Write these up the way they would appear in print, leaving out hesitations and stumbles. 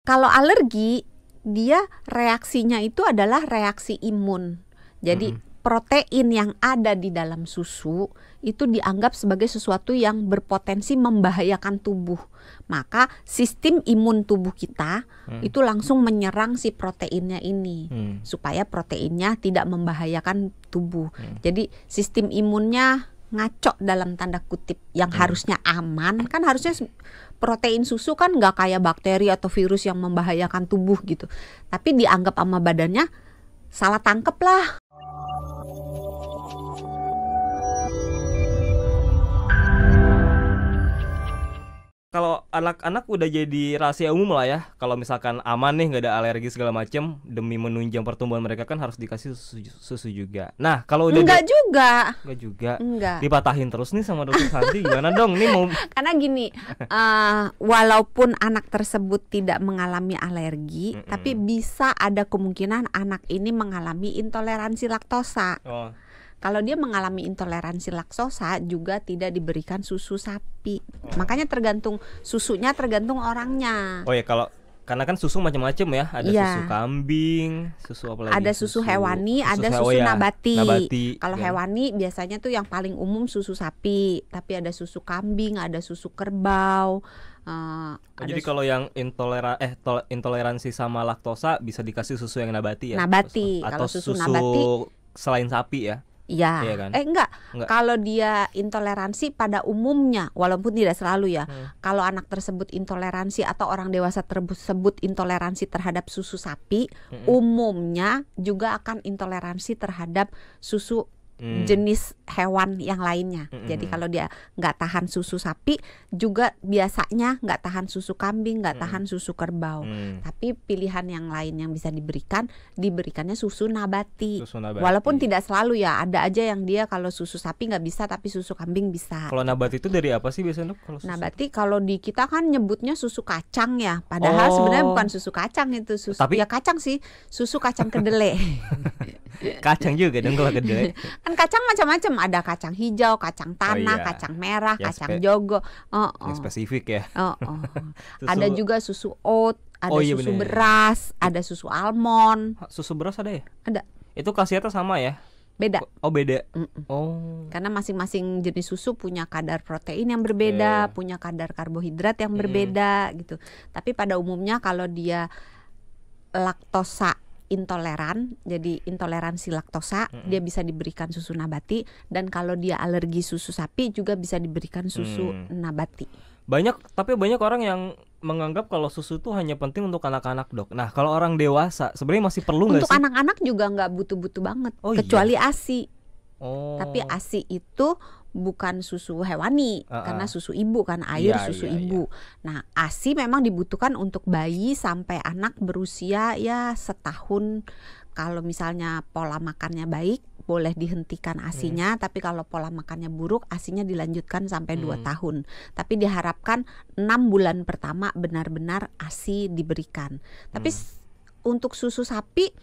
Kalau alergi, dia reaksinya itu adalah reaksi imun. Jadi protein yang ada di dalam susu itu dianggap sebagai sesuatu yang berpotensi membahayakan tubuh. Maka sistem imun tubuh kita itu langsung menyerang si proteinnya ini supaya proteinnya tidak membahayakan tubuh. Jadi sistem imunnya ngaco dalam tanda kutip, yang harusnya aman. Kan harusnya protein susu kan nggak kayak bakteri atau virus yang membahayakan tubuh gitu. Tapi dianggap sama badannya salah tangkep lah. Kalau anak-anak udah jadi rahasia umum lah ya. Kalau misalkan aman nih, nggak ada alergi segala macem, demi menunjang pertumbuhan mereka kan harus dikasih susu juga. Nah kalau udah Enggak juga. Dipatahin terus nih sama dokter Santi, gimana dong? Nih mau Karena gini, walaupun anak tersebut tidak mengalami alergi, tapi bisa ada kemungkinan anak ini mengalami intoleransi laktosa. Kalau dia mengalami intoleransi laktosa juga tidak diberikan susu sapi. Makanya susunya tergantung orangnya. Oh ya, karena kan susu macam-macam ya. Ada susu kambing, susu apa lagi? Ada susu hewani, ada susu nabati. Kalau hewani biasanya tuh yang paling umum susu sapi, tapi ada susu kambing, ada susu kerbau. Jadi kalau yang intoleransi sama laktosa bisa dikasih susu yang nabati ya? Nabati. Atau Kalau susu nabati selain sapi ya? Iya, kan? Enggak. Kalau dia intoleransi pada umumnya, walaupun tidak selalu ya. Kalau anak tersebut intoleransi atau orang dewasa tersebut intoleransi terhadap susu sapi, umumnya juga akan intoleransi terhadap susu jenis hewan yang lainnya. Jadi kalau dia nggak tahan susu sapi, juga biasanya nggak tahan susu kambing, nggak tahan susu kerbau. Tapi pilihan yang lain yang bisa diberikannya susu nabati. Walaupun tidak selalu ya, ada aja yang dia kalau susu sapi nggak bisa, tapi susu kambing bisa. Kalau nabati itu dari apa sih biasanya, Dok? Kalau nabati kalau di kita kan nyebutnya susu kacang ya, padahal sebenarnya bukan susu kacang itu, susu ya kacang sih, susu kacang kedelai. Kacang juga dong kalau kedelai. Kan kacang macam-macam, ada kacang hijau, kacang tanah, kacang merah, kacang jogo. Yang spesifik ya. Ada juga susu oat, ada susu beras, ada susu almond. Susu beras ada ya? Ada. Itu khasiatnya sama ya? Beda. Oh beda. Karena masing-masing jenis susu punya kadar protein yang berbeda, punya kadar karbohidrat yang berbeda gitu. Tapi pada umumnya kalau dia laktosa intoleran, jadi intoleransi laktosa, dia bisa diberikan susu nabati. Dan kalau dia alergi susu sapi juga bisa diberikan susu nabati. Tapi banyak orang yang menganggap kalau susu itu hanya penting untuk anak-anak, Dok. Nah kalau orang dewasa sebenarnya masih perlu nggak sih? Untuk anak-anak juga nggak butuh-butuh banget, kecuali ASI. Tapi ASI itu bukan susu hewani, karena susu ibu kan, air susu ibu. Nah ASI memang dibutuhkan untuk bayi sampai anak berusia ya setahun. Kalau misalnya pola makannya baik, boleh dihentikan ASInya. Tapi kalau pola makannya buruk, ASInya dilanjutkan sampai 2 tahun. Tapi diharapkan 6 bulan pertama benar-benar ASI diberikan. Tapi untuk susu sapi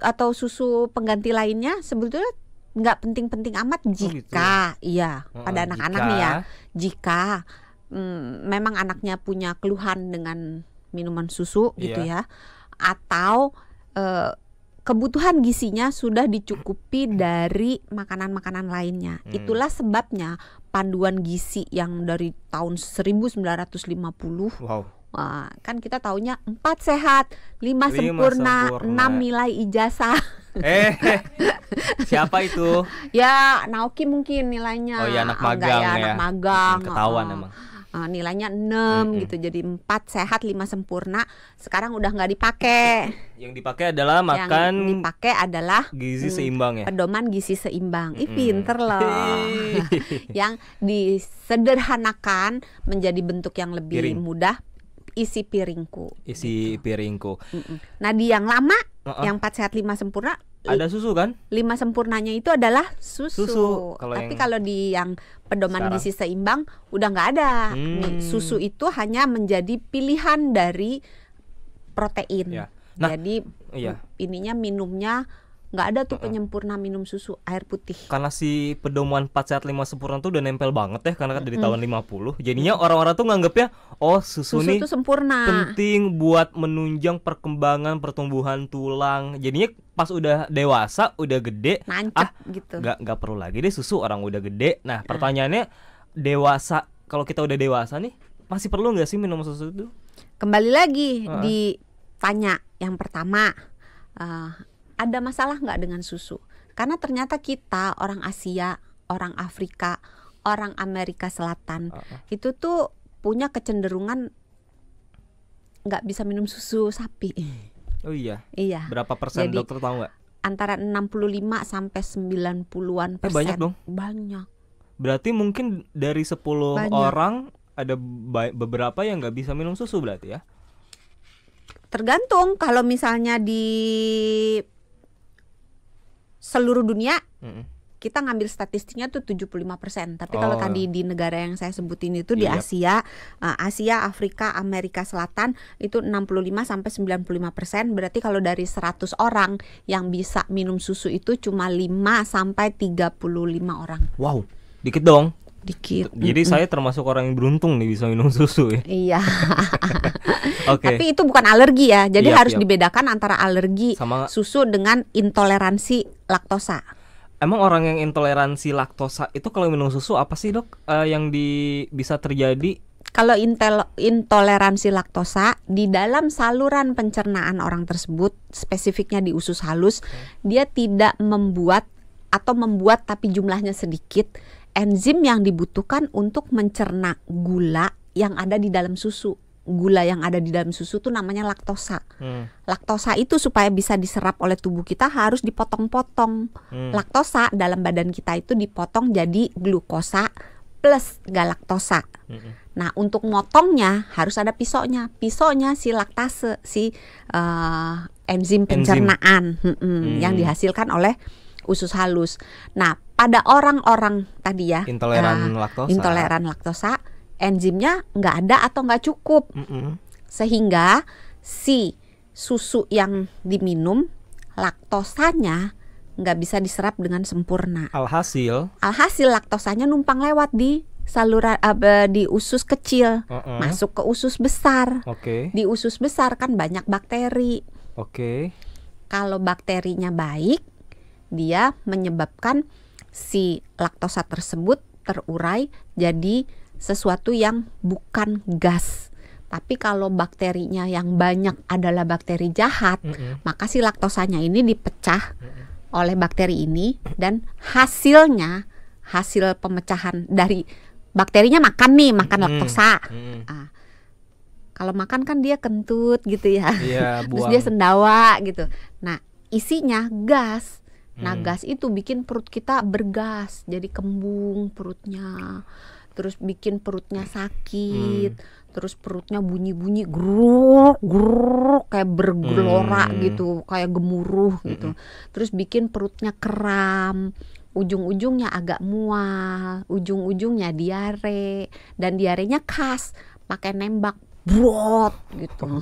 atau susu pengganti lainnya sebetulnya nggak penting-penting amat jika pada anak-anak nih ya, jika memang anaknya punya keluhan dengan minuman susu gitu ya, atau kebutuhan gizinya sudah dicukupi dari makanan-makanan lainnya. Itulah sebabnya panduan gizi yang dari tahun 1950 kan kita taunya 4 sehat, 5 sempurna, 6 nilai ijazah. Siapa itu? Ya Naoki mungkin nilainya. Oh ya, anak magang ya. Anak magang. Ketahuan emang. Nilainya 6 gitu. Jadi 4 sehat, 5 sempurna. Sekarang udah nggak dipakai. Yang dipakai adalah makan. Yang dipakai adalah gizi seimbang ya. Pedoman gizi seimbang. Pinter loh. Yang disederhanakan menjadi bentuk yang lebih mudah. Isi piringku. Nah di yang lama, yang 4 sehat 5 sempurna, ada susu kan? 5 sempurnanya itu adalah susu. Tapi kalau di yang pedoman gizi seimbang udah nggak ada. Susu itu hanya menjadi pilihan dari protein. Jadi ininya minumnya nggak ada tuh penyempurna minum susu air putih. Karena si pedoman 4 sehat 5 sempurna tuh udah nempel banget ya, karena kan dari tahun 50. Jadinya orang-orang tuh nganggapnya oh susu nih tuh sempurna, penting buat menunjang perkembangan pertumbuhan tulang. Jadinya pas udah dewasa, udah gede, nancep gitu. Nggak perlu lagi deh susu, orang udah gede. Nah pertanyaannya, dewasa, kalau kita udah dewasa nih, masih perlu nggak sih minum susu itu? Kembali lagi ditanya yang pertama, ada masalah nggak dengan susu? Karena ternyata kita orang Asia, orang Afrika, orang Amerika Selatan itu tuh punya kecenderungan nggak bisa minum susu sapi. Oh iya. Iya. Berapa persen? Jadi, dokter tahu nggak? Antara 65 sampai 90-an persen. Banyak dong. Banyak. Berarti mungkin dari 10 orang ada beberapa yang nggak bisa minum susu berarti ya? Tergantung, kalau misalnya di seluruh dunia kita ngambil statistiknya tuh 75%. Tapi kalau tadi di negara yang saya sebutin itu di Asia, Afrika, Amerika Selatan itu 65 sampai 95%. Berarti kalau dari 100 orang yang bisa minum susu itu cuma 5 sampai 35 orang. Wow, dikit dong. Dikit. Jadi saya termasuk orang yang beruntung nih bisa minum susu ya. Iya. Tapi itu bukan alergi ya. Jadi harus dibedakan antara alergi sama susu dengan intoleransi laktosa. Emang orang yang intoleransi laktosa itu kalau minum susu apa sih dok yang bisa terjadi? Kalau intoleransi laktosa di dalam saluran pencernaan orang tersebut, spesifiknya di usus halus, dia tidak membuat atau membuat tapi jumlahnya sedikit enzim yang dibutuhkan untuk mencerna gula yang ada di dalam susu. Gula yang ada di dalam susu itu namanya laktosa. Laktosa itu supaya bisa diserap oleh tubuh kita harus dipotong-potong. Laktosa dalam badan kita itu dipotong jadi glukosa plus galaktosa. Nah untuk motongnya harus ada pisaunya. Pisaunya si laktase, si enzim pencernaan yang dihasilkan oleh usus halus. Nah pada orang-orang tadi ya intoleran laktosa, enzimnya nggak ada atau nggak cukup, sehingga si susu yang diminum laktosanya nggak bisa diserap dengan sempurna. Alhasil laktosanya numpang lewat di saluran di usus kecil, masuk ke usus besar. Di usus besar kan banyak bakteri. Kalau bakterinya baik, dia menyebabkan si laktosa tersebut terurai jadi sesuatu yang bukan gas. Tapi kalau bakterinya yang banyak adalah bakteri jahat, maka si laktosanya ini dipecah oleh bakteri ini, dan hasil pemecahan dari bakterinya makan laktosa. Kalau makan kan dia kentut gitu ya, terus dia sendawa gitu. Nah isinya gas. Nah gas itu bikin perut kita bergas, jadi kembung perutnya, terus bikin perutnya sakit, terus perutnya bunyi-bunyi gruk kayak bergelora gitu, kayak gemuruh gitu, terus bikin perutnya kram, ujung-ujungnya agak mual, ujung-ujungnya diare, dan diarenya khas pakai nembak brot gitu.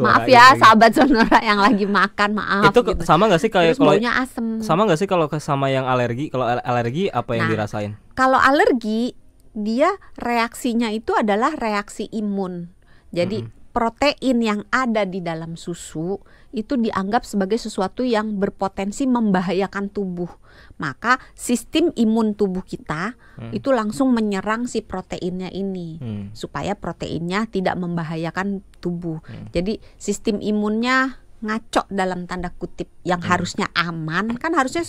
Maaf ya sahabat Sonora yang lagi makan, maaf. Itu gitu. Sama nggak sih kayak kalau asem? Sama nggak sih kalau sama yang alergi? Kalau alergi apa yang dirasain? Kalau alergi dia reaksinya itu adalah reaksi imun. Jadi protein yang ada di dalam susu itu dianggap sebagai sesuatu yang berpotensi membahayakan tubuh. Maka sistem imun tubuh kita itu langsung menyerang si proteinnya ini supaya proteinnya tidak membahayakan tubuh. Jadi sistem imunnya ngaco dalam tanda kutip, yang harusnya aman. Kan harusnya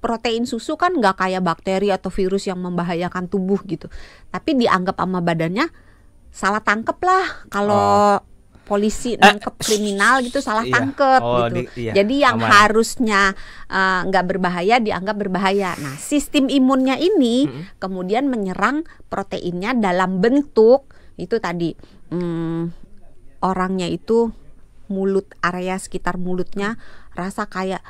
protein susu kan nggak kayak bakteri atau virus yang membahayakan tubuh gitu. Tapi dianggap sama badannya salah tangkep lah kalau polisi nangkep kriminal gitu, salah tangkep gitu. Jadi yang harusnya nggak berbahaya dianggap berbahaya. Nah sistem imunnya ini kemudian menyerang proteinnya dalam bentuk itu tadi, orangnya itu mulut, area sekitar mulutnya rasa kayak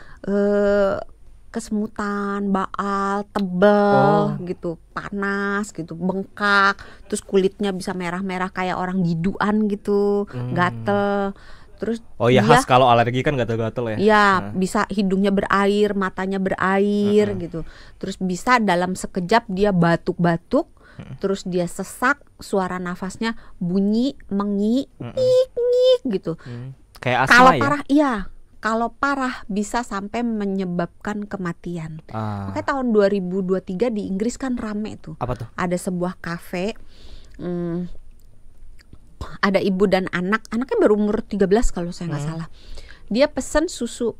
kesemutan, baal, tebel gitu, panas gitu, bengkak, terus kulitnya bisa merah-merah kayak orang giduan gitu, gatel, Terus oh ya, khas kalau alergi kan gatal-gatal ya. Iya, bisa hidungnya berair, matanya berair gitu. Terus bisa dalam sekejap dia batuk-batuk, terus dia sesak, suara nafasnya bunyi mengi, ngik gitu. Kayak asma kalau ya. Parah, iya. Kalau parah bisa sampai menyebabkan kematian. Makanya tahun 2023 di Inggris kan rame tuh. Apa tuh? Ada sebuah kafe, ada ibu dan anaknya baru umur 13 kalau saya nggak salah. Dia pesen susu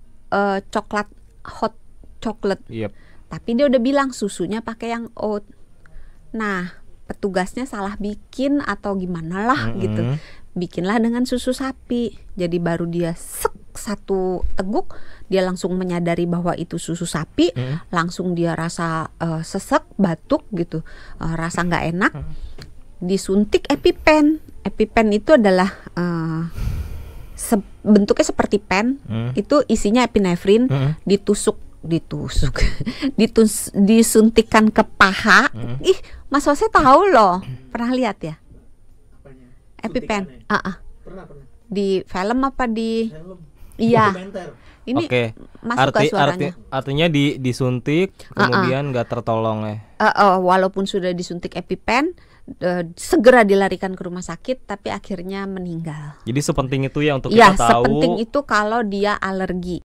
coklat, hot chocolate. Tapi dia udah bilang susunya pakai yang oat. Nah, petugasnya salah bikin atau gimana lah gitu. Bikinlah dengan susu sapi. Jadi baru dia satu teguk, dia langsung menyadari bahwa itu susu sapi. Langsung dia rasa sesek, batuk gitu, rasa nggak enak. Disuntik EpiPen. EpiPen itu adalah bentuknya seperti pen. Itu isinya epinefrin. Disuntikkan ke paha. Ih, Mas Jose tahu loh, pernah lihat ya? EpiPen. Pernah. Di film apa di? Iya. Ini masuk ke suaranya. Artinya disuntik kemudian nggak tertolong ya. Walaupun sudah disuntik EpiPen, segera dilarikan ke rumah sakit, tapi akhirnya meninggal. Jadi sepenting itu ya untuk kita tahu. Sepenting itu kalau dia alergi.